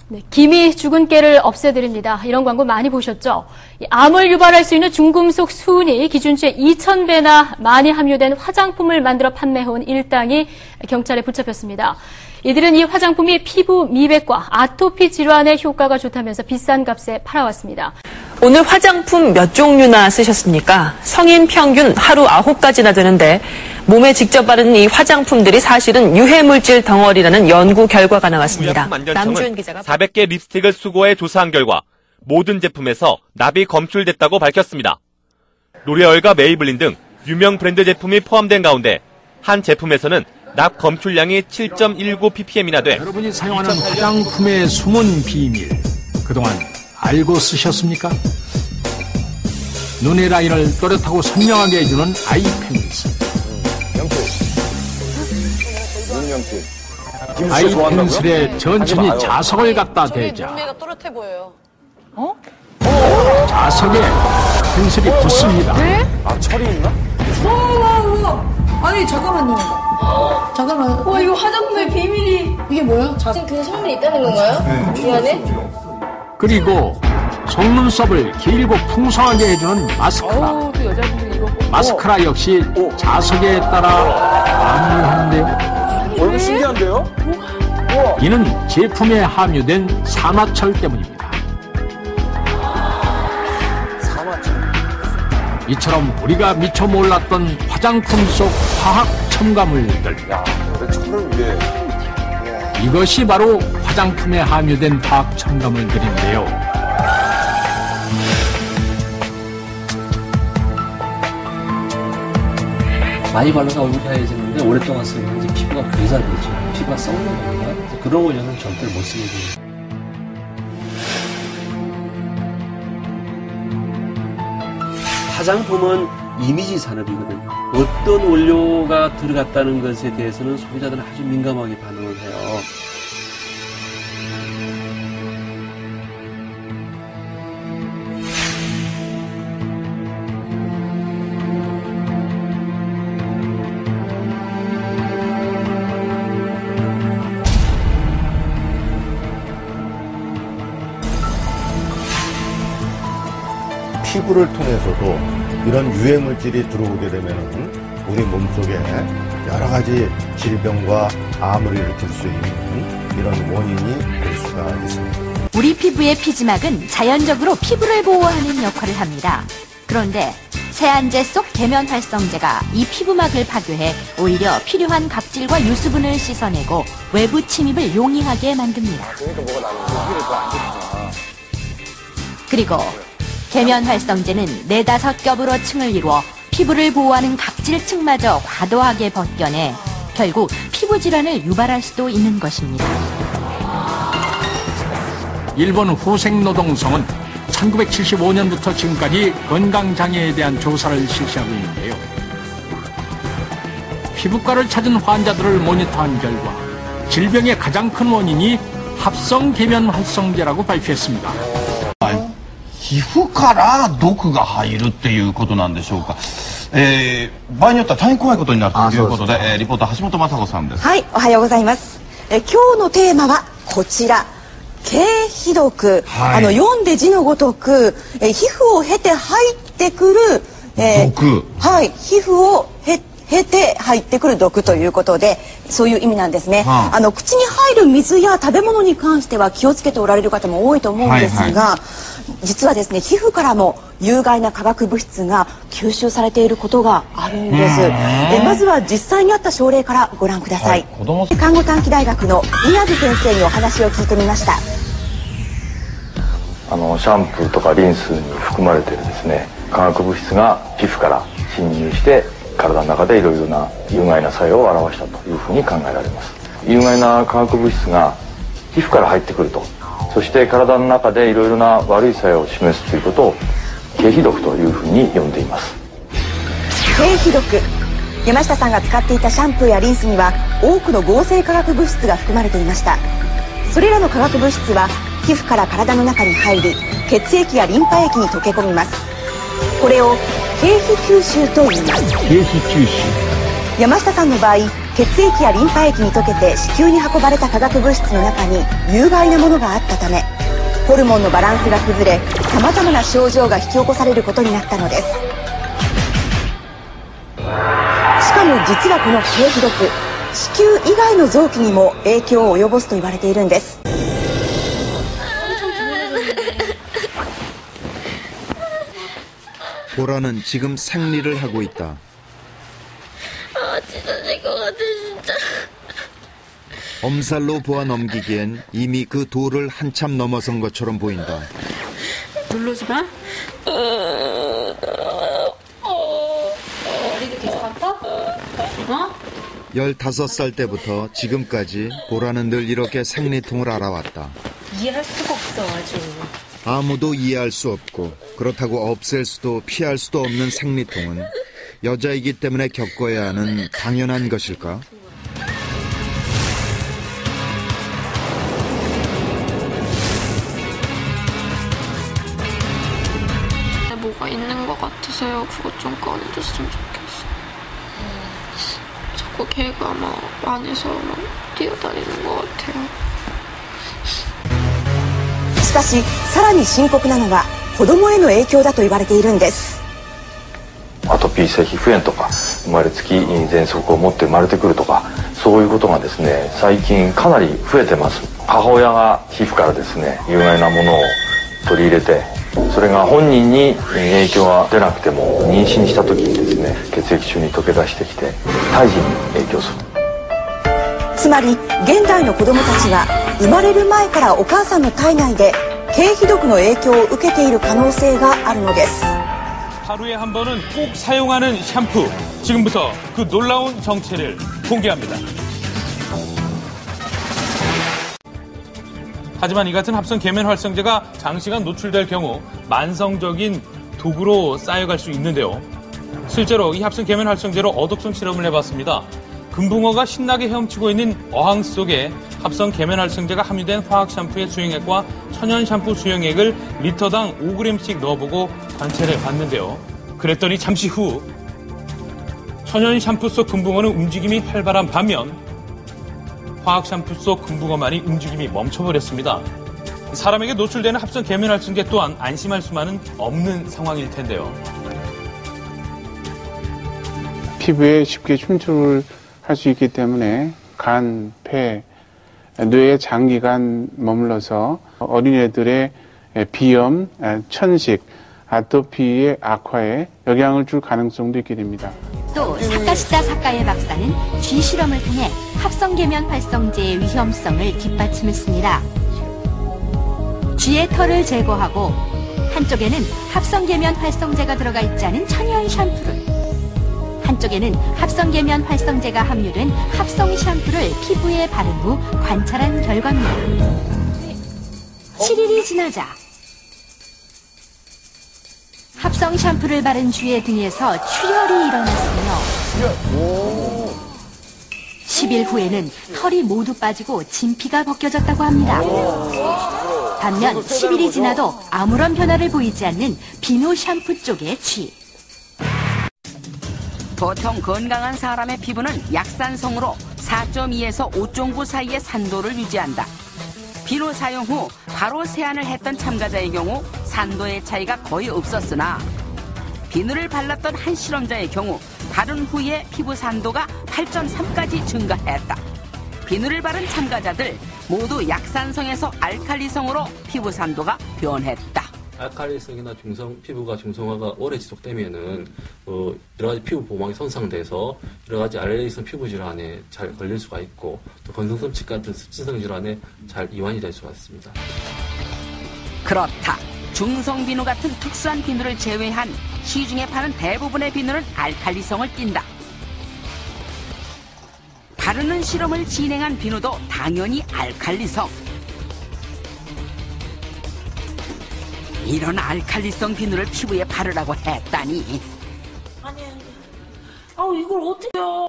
네, 김이 죽은 깨를 없애드립니다. 이런 광고 많이 보셨죠? 암을 유발할 수 있는 중금속 수은이 기준치의 2,000배나 많이 함유된 화장품을 만들어 판매해온 일당이 경찰에 붙잡혔습니다. 이들은 이 화장품이 피부 미백과 아토피 질환에 효과가 좋다면서 비싼 값에 팔아왔습니다. 오늘 화장품 몇 종류나 쓰셨습니까? 성인 평균 하루 9가지나 되는데 몸에 직접 바르는 이 화장품들이 사실은 유해물질 덩어리라는 연구 결과가 나왔습니다. 남주현 기자가 400개 립스틱을 수거해 조사한 결과 모든 제품에서 납이 검출됐다고 밝혔습니다. 로레얼과 메이블린 등 유명 브랜드 제품이 포함된 가운데 한 제품에서는 납 검출량이 7.19ppm이나 돼 여러분이 사용하는 화장품의 숨은 비밀, 그동안 알고 쓰셨습니까? 눈의 라인을 또렷하고 선명하게 해주는 아이펜슬. 아이펜슬에 천천히 자석을 갖다 대자 눈매가 또렷해 보여요. 자석에 펜슬이 붙습니다. 네? 아, 철이 있나? 아니 잠깐만요. 잠깐만. 와 이거 화장품의 비밀이 이게 뭐야? 그 성분이 있다는 건가요? 이 안에? 그리고 속눈썹을 길고 풍성하게 해주는 마스카라. 마스카라 역시 자석에 따라 안무한데요. 이거 신기한데요? 이는 제품에 함유된 산화철 때문입니다. 이처럼 우리가 미처 몰랐던 화장품 속 화학 첨가물들. 야, 근데 철을 위해. 이것이 바로 화장품에 함유된 화학 첨가물들인데요. 많이 발라서 얼굴이 하얘지는데 오랫동안 쓰면 이제 피부가 괴사되죠. 피부가 썩는 겁니다. 그런 원료는 절대 못 쓰게 돼요. 화장품은 이미지 산업이거든요. 어떤 원료가 들어갔다는 것에 대해서는 소비자들은 아주 민감하게 반응을 해요. 피부를 통해서도 이런 유해물질이 들어오게 되면 우리 몸속에 여러 가지 질병과 암을 일으킬 수 있는 이런 원인이 될 수가 있습니다. 우리 피부의 피지막은 자연적으로 피부를 보호하는 역할을 합니다. 그런데 세안제 속 계면활성제가 이 피부막을 파괴해 오히려 필요한 각질과 유수분을 씻어내고 외부 침입을 용이하게 만듭니다. 그리고 계면활성제는 4-5겹으로 층을 이루어 피부를 보호하는 각질층마저 과도하게 벗겨내 결국 피부 질환을 유발할 수도 있는 것입니다. 일본 후생노동성은 1975년부터 지금까지 건강장애에 대한 조사를 실시하고 있는데요. 피부과를 찾은 환자들을 모니터한 결과 질병의 가장 큰 원인이 합성계면활성제라고 발표했습니다. 皮膚から毒が入るっていうことなんでしょうか。場合によっては大変怖いことになるということで、リポーター橋本雅子さんです。はい、おはようございます。今日のテーマはこちら。経皮毒、読んで字のごとく、皮膚を経て入ってくる、毒。はい、皮膚を経て入ってくる毒ということで、そういう意味なんですね。口に入る水や食べ物に関しては気をつけておられる方も多いと思うんですが、実はですね、皮膚からも有害な化学物質が吸収されていることがあるんです。まずは実際にあった症例からご覧ください。看護短期大学の宮城先生にお話を聞いてみました。シャンプーとかリンスに含まれているですね、化学物質が皮膚から侵入して体の中でいろいろな有害な作用を表したというふうに考えられます。有害な化学物質が皮膚から入ってくると、そして体の中でいろいろな悪い作用を示すということを経皮毒というふうに呼んでいます。経皮毒、山下さんが使っていたシャンプーやリンスには多くの合成化学物質が含まれていました。それらの化学物質は皮膚から体の中に入り、血液やリンパ液に溶け込みます。これを経皮吸収と言います。経皮吸収。山下さんの場合、血液やリンパ液に溶けて子宮に運ばれた化学物質の中に有害なものがあったため、ホルモンのバランスが崩れ、様々な症状が引き起こされることになったのです。しかも実はこの経皮毒、子宮以外の臓器にも影響を及ぼすと言われているんです。보라는 지금 생리를 하고 있다. 찢어질 것 같아 진짜. 엄살로 보아 넘기기엔 이미 그 도를 한참 넘어선 것처럼 보인다. 누르지 마. 머리도 계속 아파? 어? 15살 때부터 지금까지 보라는 늘 이렇게 생리통을 앓아왔다. 이해할 수가 없어 아주. 아무도 이해할 수 없고 그렇다고 없앨 수도 피할 수도 없는 생리통은 여자이기 때문에 겪어야 하는 당연한 것일까? 뭐가 있는 것 같아서요. 그것 좀 꺼내줬으면 좋겠어요. 자꾸 걔가 막 안에서 막 뛰어다니는 것 같아요. しかし、さらに深刻なのが子供への影響だと言われているんです。アトピー性皮膚炎とか生まれつき喘息を持って生まれてくるとか、そういうことがですね、最近かなり増えてます。母親が皮膚からですね、有害なものを取り入れて、それが本人に影響が出なくても妊娠した時にですね、血液中に溶け出してきて胎児に影響する。つまり現代の子供たちは生まれる前からお母さんの体内で経皮毒の影響を受けている可能性があるのです。 하루에 한 번은 꼭 사용하는 샴푸. 지금부터 그 놀라운 정체를 공개합니다. 하지만 이 같은 합성 계면 활성제가 장시간 노출될 경우 만성적인 독으로 쌓여갈 수 있는데요. 실제로 이 합성 계면 활성제로 어독성 실험을 해봤습니다. 금붕어가 신나게 헤엄치고 있는 어항 속에 합성 계면 활성제가 함유된 화학 샴푸의 수용액과 천연 샴푸 수용액을 리터당 5g씩 넣어보고 관찰해 봤는데요. 그랬더니 잠시 후 천연 샴푸 속 금붕어는 움직임이 활발한 반면 화학 샴푸 속 금붕어만이 움직임이 멈춰버렸습니다. 사람에게 노출되는 합성 계면 활성제 또한 안심할 수만은 없는 상황일 텐데요. 피부에 쉽게 침투를 할 수 있기 때문에 간, 폐, 뇌에 장기간 머물러서 어린애들의 비염, 천식, 아토피의 악화에 영향을 줄 가능성도 있게 됩니다. 또 사카시타 사카의 박사는 쥐 실험을 통해 합성 계면 활성제의 위험성을 뒷받침했습니다. 쥐의 털을 제거하고 한쪽에는 합성 계면 활성제가 들어가 있지 않은 천연 샴푸를, 한쪽에는 합성 계면 활성제가 함유된 합성 샴푸를 피부에 바른 후 관찰한 결과입니다. 7일이 지나자 합성 샴푸를 바른 쥐의 등에서 출혈이 일어났으며 10일 후에는 털이 모두 빠지고 진피가 벗겨졌다고 합니다. 반면 10일이 지나도 아무런 변화를 보이지 않는 비누 샴푸 쪽의 쥐. 보통 건강한 사람의 피부는 약산성으로 4.2에서 5.9 사이의 산도를 유지한다. 비누 사용 후 바로 세안을 했던 참가자의 경우 산도의 차이가 거의 없었으나 비누를 발랐던 한 실험자의 경우 바른 후에 피부 산도가 8.3까지 증가했다. 비누를 바른 참가자들 모두 약산성에서 알칼리성으로 피부 산도가 변했다. 알칼리성이나 피부가 중성화가 오래 지속되면은 여러 가지 피부 보호막이 손상돼서 여러 가지 알레르기성 피부 질환에 잘 걸릴 수가 있고 또 건성성취 같은 습진성 질환에 잘 이완이 될 수가 있습니다. 그렇다. 중성 비누 같은 특수한 비누를 제외한 시중에 파는 대부분의 비누는 알칼리성을 띈다. 바르는 실험을 진행한 비누도 당연히 알칼리성. 이런 알칼리성 비누를 피부에 바르라고 했다니. 아니, 이걸 어떻게 해요?